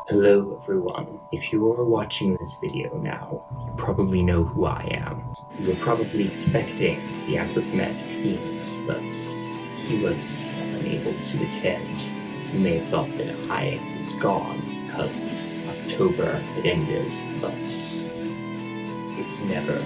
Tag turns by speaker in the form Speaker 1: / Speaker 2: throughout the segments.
Speaker 1: Hello everyone. If you are watching this video now, you probably know who I am. You were probably expecting the Anthropomantic Fiend, but he was unable to attend. You may have thought that I was gone because October had ended, but it's never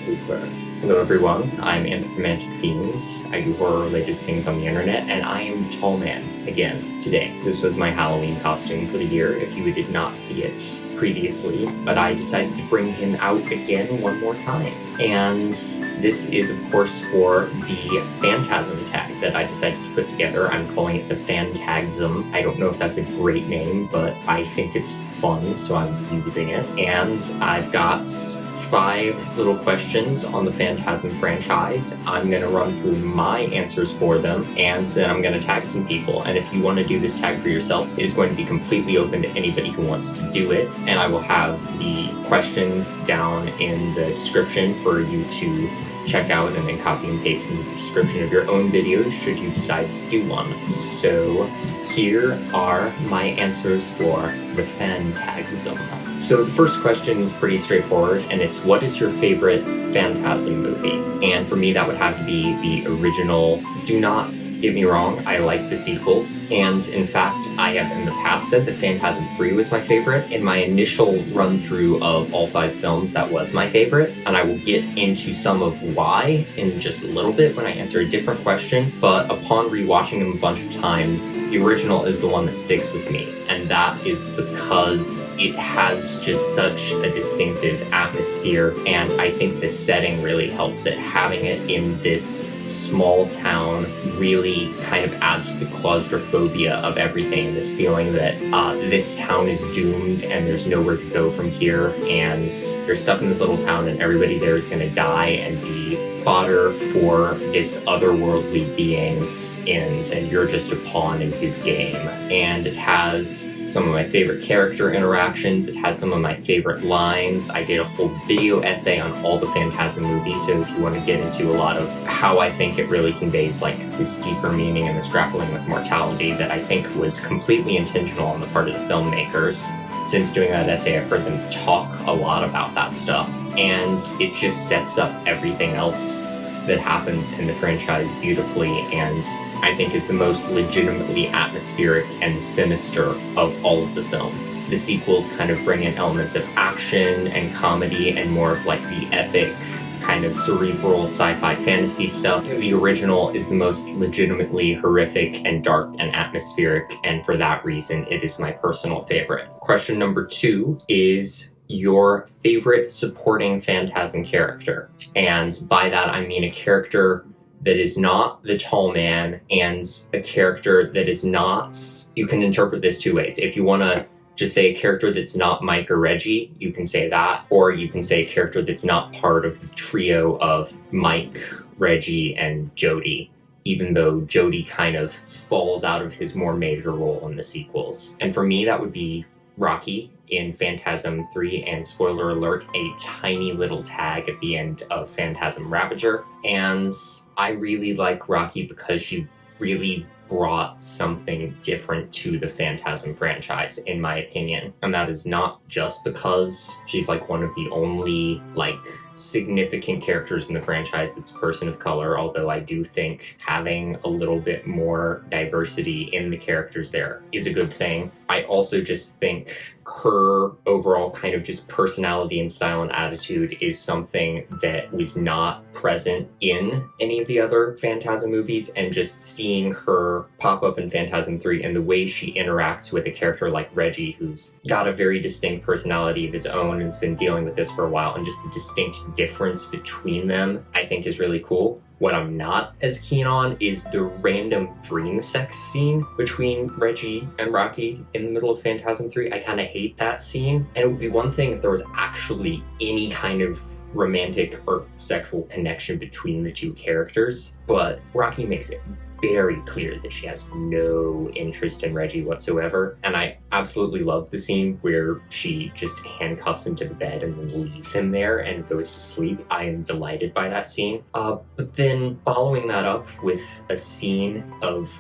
Speaker 1: over. Hello everyone, I'm Anthropomantic Fiend. I do horror-related things on the internet, and I am the Tall Man again today. This was my Halloween costume for the year, if you did not see it previously, but I decided to bring him out again one more time. And this is, of course, for the Phantasm tag that I decided to put together. I'm calling it the PhanTAGsm. I don't know if that's a great name, but I think it's fun, so I'm using it. And I've got 5 little questions on the Phantasm franchise. I'm going to run through my answers for them, and then I'm going to tag some people. And if you want to do this tag for yourself, it is going to be completely open to anybody who wants to do it. And I will have the questions down in the description for you to check out and then copy and paste in the description of your own videos should you decide to do one. So here are my answers for the PhanTAGsm. So the first question is pretty straightforward, and it's, what is your favorite Phantasm movie? And for me, that would have to be the original. Do not get me wrong, I like the sequels, and in fact, I have in the past said that Phantasm 3 was my favorite. In my initial run-through of all 5 films, that was my favorite, and I will get into some of why in just a little bit when I answer a different question, but upon rewatching them a bunch of times, the original is the one that sticks with me, and that is because it has just such a distinctive atmosphere, and I think the setting really helps it. Having it in this small town really kind of adds to the claustrophobia of everything, this feeling that this town is doomed and there's nowhere to go from here, and you're stuck in this little town and everybody there is going to die and be fodder for this otherworldly being's ends, and you're just a pawn in his game. And it has some of my favorite character interactions, it has some of my favorite lines. I did a whole video essay on all the Phantasm movies, so if you want to get into a lot of how I think it really conveys like this deeper meaning and this grappling with mortality that I think was completely intentional on the part of the filmmakers. Since doing that essay, I've heard them talk a lot about that stuff, and it just sets up everything else that happens in the franchise beautifully, and I think is the most legitimately atmospheric and sinister of all of the films. The sequels kind of bring in elements of action and comedy and more of like the epic kind of cerebral sci-fi fantasy stuff. The original is the most legitimately horrific and dark and atmospheric, and for that reason, it is my personal favorite. Question number 2 is your favorite supporting Phantasm character. And by that, I mean a character that is not the Tall Man and a character that is not... You can interpret this 2 ways. If you want to just say a character that's not Mike or Reggie, you can say that. Or you can say a character that's not part of the trio of Mike, Reggie, and Jody, even though Jody kind of falls out of his more major role in the sequels. And for me, that would be Rocky in Phantasm 3, and spoiler alert, a tiny little tag at the end of Phantasm Ravager. And I really like Rocky because she really brought something different to the Phantasm franchise, in my opinion. And that is not just because she's like one of the only like significant characters in the franchise that's a person of color, although I do think having a little bit more diversity in the characters there is a good thing. I also just think her overall kind of just personality and style and attitude is something that was not present in any of the other Phantasm movies, and just seeing her pop up in Phantasm 3 and the way she interacts with a character like Reggie, who's got a very distinct personality of his own and has been dealing with this for a while, and just the distinct difference between them, I think is really cool. What I'm not as keen on is the random dream sex scene between Reggie and Rocky in the middle of Phantasm 3. I kind of hate that scene, and it would be one thing if there was actually any kind of romantic or sexual connection between the 2 characters, but Rocky makes it very clear that she has no interest in Reggie whatsoever, and I absolutely love the scene where she just handcuffs him to the bed and then leaves him there and goes to sleep. I am delighted by that scene. But then following that up with a scene of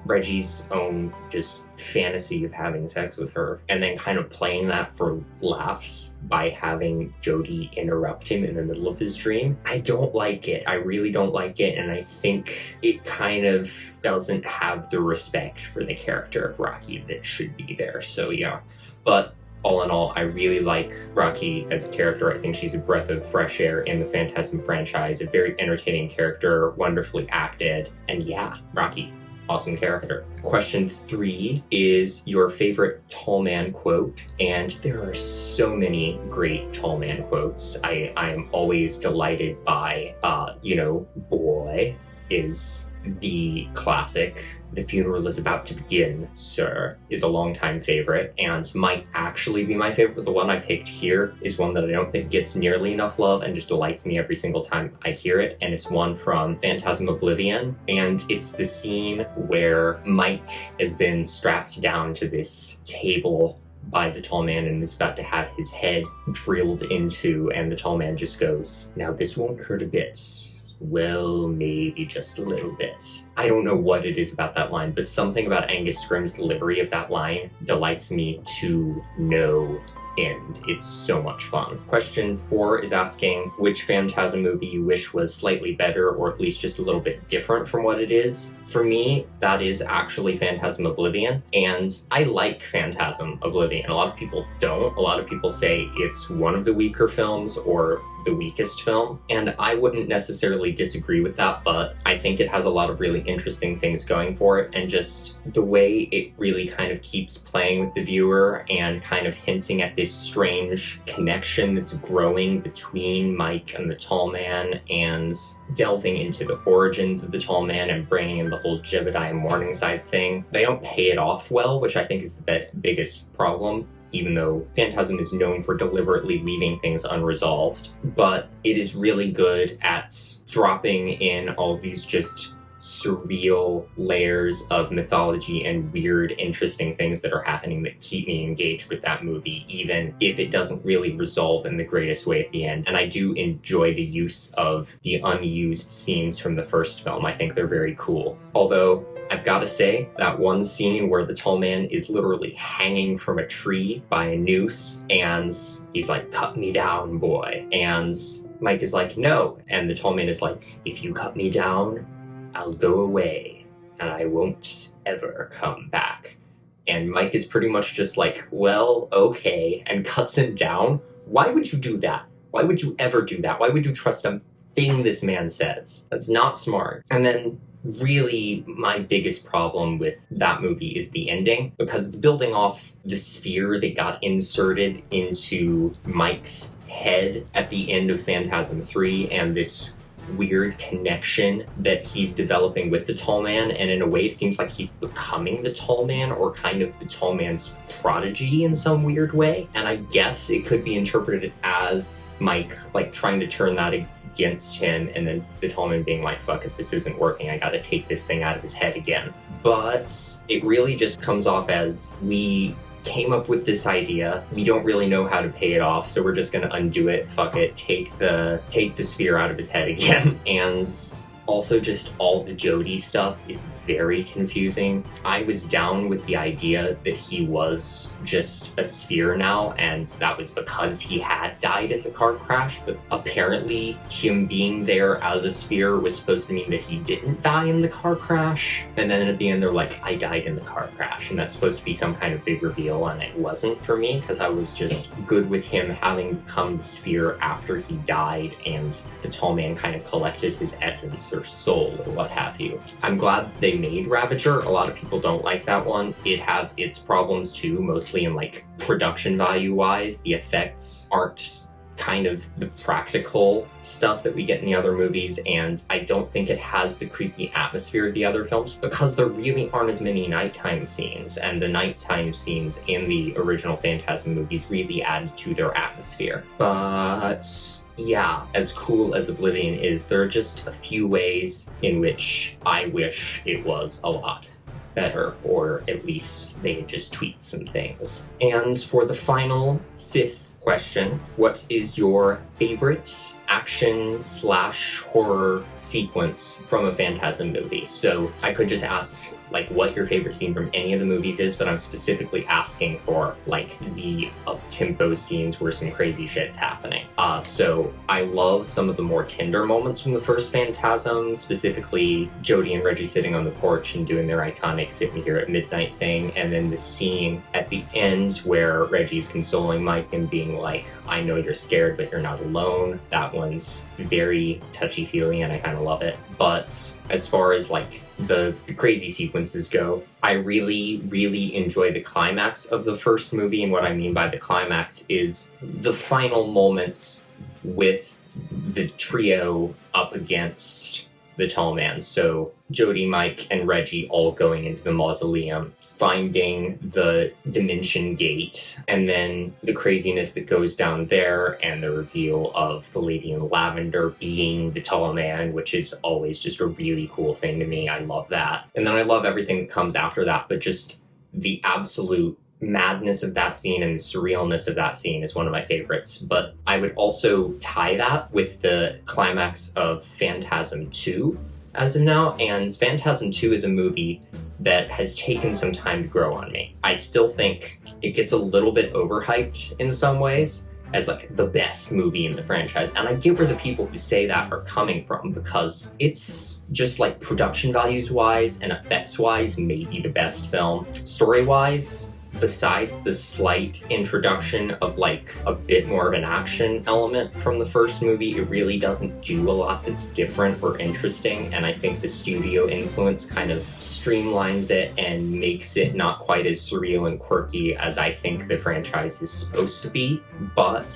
Speaker 1: Reggie's own just fantasy of having sex with her, and then kind of playing that for laughs by having Jody interrupt him in the middle of his dream. I don't like it. I really don't like it, and I think it kind of doesn't have the respect for the character of Rocky that should be there. So yeah, but all in all, I really like Rocky as a character. I think she's a breath of fresh air in the Phantasm franchise, a very entertaining character, wonderfully acted, and yeah, Rocky. Awesome character. Question 3 is your favorite tall man quote, and there are so many great tall man quotes. I am always delighted by, boy is the classic. The funeral is about to begin, sir, is a longtime favorite, and might actually be my favorite. The one I picked here is one that I don't think gets nearly enough love and just delights me every single time I hear it, and it's one from Phantasm Oblivion, and it's the scene where Mike has been strapped down to this table by the tall man and is about to have his head drilled into, and the tall man just goes, "Now this won't hurt a bit. Well, maybe just a little bit." I don't know what it is about that line, but something about Angus Scrimm's delivery of that line delights me to no end. It's so much fun. Question 4 is asking which Phantasm movie you wish was slightly better or at least just a little bit different from what it is. For me, that is actually Phantasm Oblivion, and I like Phantasm Oblivion. A lot of people don't. A lot of people say it's one of the weaker films or the weakest film, and I wouldn't necessarily disagree with that, but I think it has a lot of really interesting things going for it, and just the way it really kind of keeps playing with the viewer and kind of hinting at this strange connection that's growing between Mike and the tall man, and delving into the origins of the tall man and bringing in the whole Jebediah Morningside thing. They don't pay it off well, which I think is the biggest problem, even though Phantasm is known for deliberately leaving things unresolved. But it is really good at dropping in all these just surreal layers of mythology and weird, interesting things that are happening that keep me engaged with that movie, even if it doesn't really resolve in the greatest way at the end. And I do enjoy the use of the unused scenes from the first film. I think they're very cool. Although, I've got to say, that one scene where the tall man is literally hanging from a tree by a noose, and he's like, "Cut me down, boy." And Mike is like, "No." And the tall man is like, "If you cut me down, I'll go away, and I won't ever come back." And Mike is pretty much just like, "Well, okay," and cuts him down. Why would you do that? Why would you ever do that? Why would you trust a thing this man says? That's not smart. And then really, my biggest problem with that movie is the ending, because it's building off the sphere that got inserted into Mike's head at the end of Phantasm 3, and this weird connection that he's developing with the tall man, and in a way it seems like he's becoming the tall man, or kind of the tall man's prodigy in some weird way. And I guess it could be interpreted as Mike like trying to turn that against him, and then the tall man being like, "Fuck it, this isn't working, I gotta take this thing out of his head again." But it really just comes off as, we came up with this idea, we don't really know how to pay it off, so we're just gonna undo it, fuck it, take the sphere out of his head again. And also just all the Jody stuff is very confusing. I was down with the idea that he was just a sphere now, and that was because he had died in the car crash, but apparently him being there as a sphere was supposed to mean that he didn't die in the car crash. And then at the end they're like, "I died in the car crash," and that's supposed to be some kind of big reveal, and it wasn't for me, because I was just good with him having become the sphere after he died, and the tall man kind of collected his essence or soul or what have you. I'm glad they made Ravager. A lot of people don't like that one. It has its problems too, mostly in like production value wise. The effects aren't kind of the practical stuff that we get in the other movies, and I don't think it has the creepy atmosphere of the other films, because there really aren't as many nighttime scenes, and the nighttime scenes in the original Phantasm movies really added to their atmosphere. But yeah, as cool as Oblivion is, there are just a few ways in which I wish it was a lot better, or at least they had just tweaked some things. And for the final 5th question, what is your favorite action/horror sequence from a Phantasm movie. So I could just ask like what your favorite scene from any of the movies is, but I'm specifically asking for like the up-tempo scenes where some crazy shit's happening. So I love some of the more tender moments from the first Phantasm, specifically Jody and Reggie sitting on the porch and doing their iconic "sitting here at midnight" thing, and then the scene at the end where Reggie's consoling Mike and being like, "I know you're scared, but you're not alone." That one's very touchy-feely and I kind of love it. But as far as like the crazy sequences go, I really, really enjoy the climax of the first movie, and what I mean by the climax is the final moments with the trio up against the tall man. So Jody, Mike, and Reggie all going into the mausoleum, finding the dimension gate, and then the craziness that goes down there, and the reveal of the lady in lavender being the tall man, which is always just a really cool thing to me. I love that. And then I love everything that comes after that, but just the absolute madness of that scene and the surrealness of that scene is one of my favorites. But I would also tie that with the climax of Phantasm 2 as of now, and Phantasm 2 is a movie that has taken some time to grow on me. I still think it gets a little bit overhyped in some ways as like the best movie in the franchise, and I get where the people who say that are coming from, because it's just like production values wise and effects wise maybe the best film. Story wise, besides the slight introduction of like a bit more of an action element from the first movie, it really doesn't do a lot that's different or interesting, and I think the studio influence kind of streamlines it and makes it not quite as surreal and quirky as I think the franchise is supposed to be. But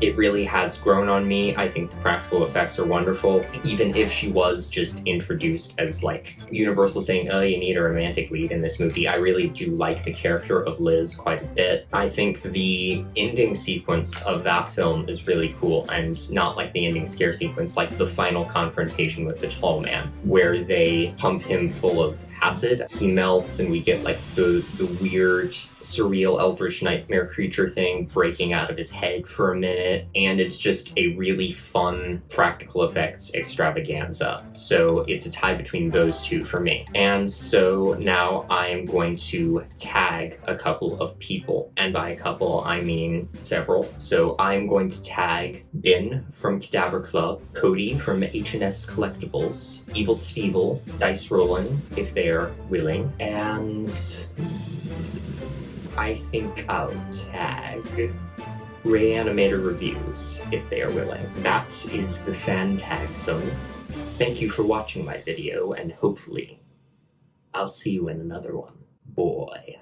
Speaker 1: it really has grown on me. I think the practical effects are wonderful, even if she was just introduced as like Universal saying, "Oh, you need a romantic lead in this movie." I really do like the character of Liz quite a bit. I think the ending sequence of that film is really cool, and not like the ending scare sequence, like the final confrontation with the tall man, where they pump him full of acid. He melts and we get like the weird, surreal eldritch nightmare creature thing breaking out of his head for a minute, and it's just a really fun practical effects extravaganza. So it's a tie between those two for me. And so now I am going to tag a couple of people, and by a couple I mean several. So I'm going to tag Ben from Cadaver Club, Cody from H&S Collectibles, Evil Stevel, Dice Rolling, if they are willing, and I think I'll tag Reanimator Reviews if they are willing. That is the PhanTAGsm. Thank you for watching my video, and hopefully I'll see you in another one. Boy.